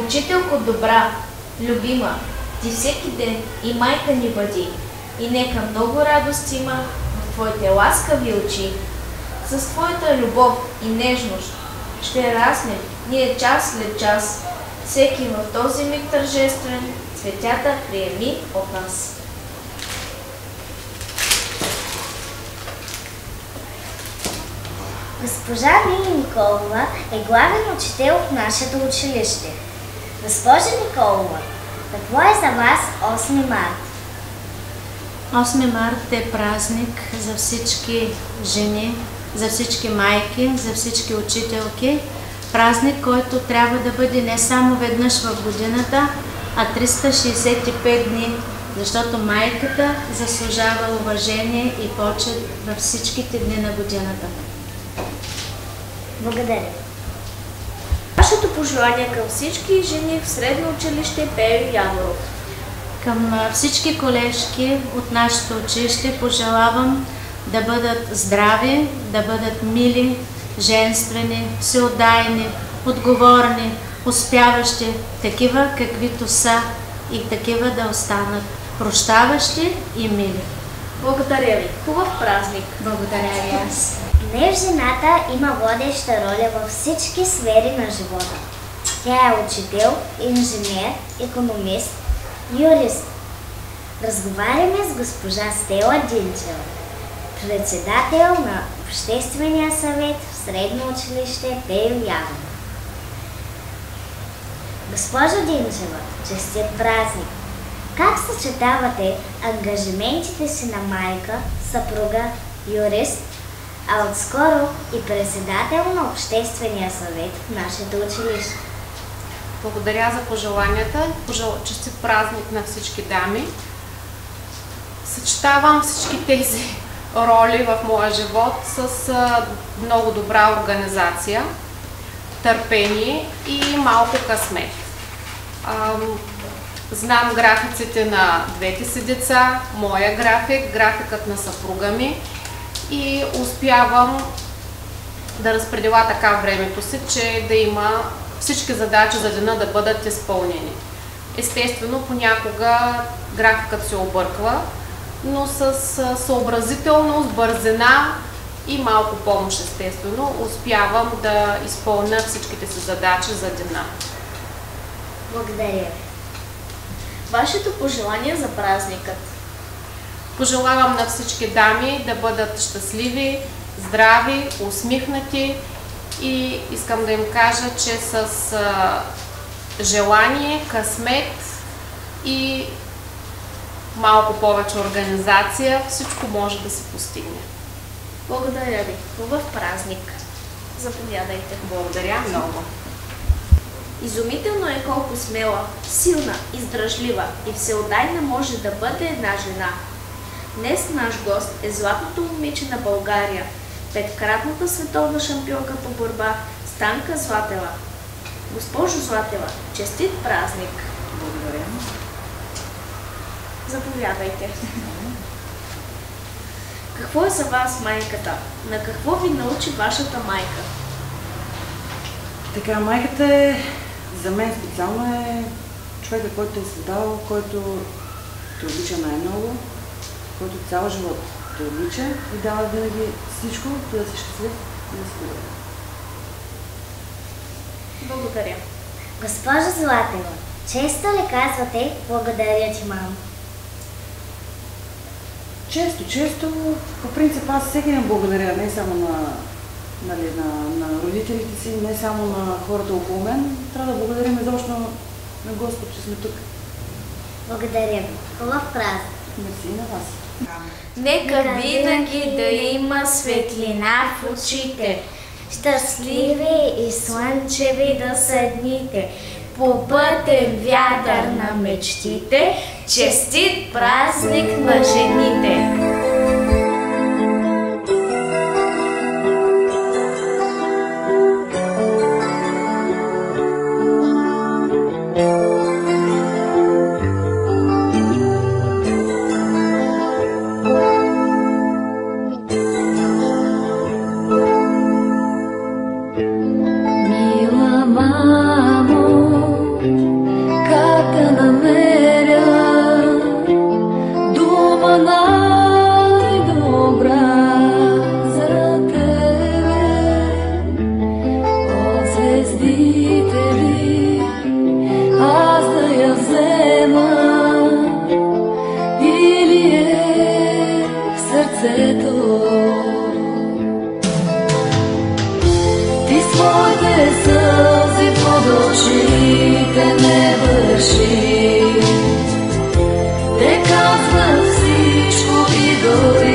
Учителко добра, любима, ти всеки ден и майка ни бъди, и нека много радост има в твоите ласкави очи. С твоята любов и нежност ще раснем ние час след час. Всеки в този миг тържествен цветята приеми от нас. Госпожа Мили Николова е главен учител в нашето училище. Госпожа Николова, какво е за вас 8 март? 8 март е празник за всички жени, за всички майки, за всички учителки. Празник, който трябва да бъде не само веднъж в годината, а 365 дни, защото майката заслужава уважение и почет във всичките дни на годината. Благодаря. Вашето пожелание към всички жени в средно училище Пейо Яворов. Към всички колежки от нашето училище пожелавам да бъдат здрави, да бъдат мили, женствени, всеотдайни, отговорни, успяващи, такива каквито са и такива да останат, прощаващи и мили. Благодаря ви. Хубав празник. Благодаря ви аз. Днес жената има водеща роля във всички сфери на живота. Тя е учител, инженер, икономист, юрист. Разговаряме с госпожа Стела Динчева, председател на Обществения съвет в Средно училище Пейо Яворов. Госпожо Динчева, честит празник! Как съчетавате ангажиментите си на майка, съпруга, юрист, а отскоро и председател на Обществения съвет в нашето училище? Благодаря за пожеланията. Честит празник на всички дами. Съчетавам всички тези роли в моя живот с много добра организация, търпение и малко късмет. Знам графиците на двете си деца, моя график, графикът на съпруга ми и успявам да разпределя така времето си, че да има всички задачи за деня да бъдат изпълнени. Естествено, понякога графикът се обърква, но с съобразителност, бързина и малко помощ, естествено, успявам да изпълня всичките си задачи за деня. Благодаря ви. Вашето пожелание за празникът? Пожелавам на всички дами да бъдат щастливи, здрави, усмихнати и искам да им кажа, че с желание, късмет и малко повече организация всичко може да се постигне. Благодаря ви. Хубав празник. Заповядайте. Благодаря много. Изумително е колко смела, силна, издръжлива и всеотдайна може да бъде една жена. Днес наш гост е златното момиче на България, петкратната световна шампионка по борба Станка Златева. Госпожо Златева, честит празник! Благодаря. Заповядайте. Какво е за вас майката? На какво ви научи вашата майка? Така, майката е, за мен специално е човека, който е създал, който те обича най-много, който цял живот те обича и дава винаги всичко, да си щастлив и да си добре. Благодаря. Госпожа Златева, често ли казвате благодаря ти, мамо? Често, по принцип аз всеки ден благодаря, не само на родителите си, не само на хората около мен. Трябва да благодарим изобщо на Господ, че сме тук. Благодаря ви. Хубав празник. Мерси и на вас. Нека винаги да има светлина в очите, Щастливи и слънчеви да са дните, по пътен вятър на мечтите, честит празник на жените! твоите сълзи под очите не върши. Те казват всичко и дори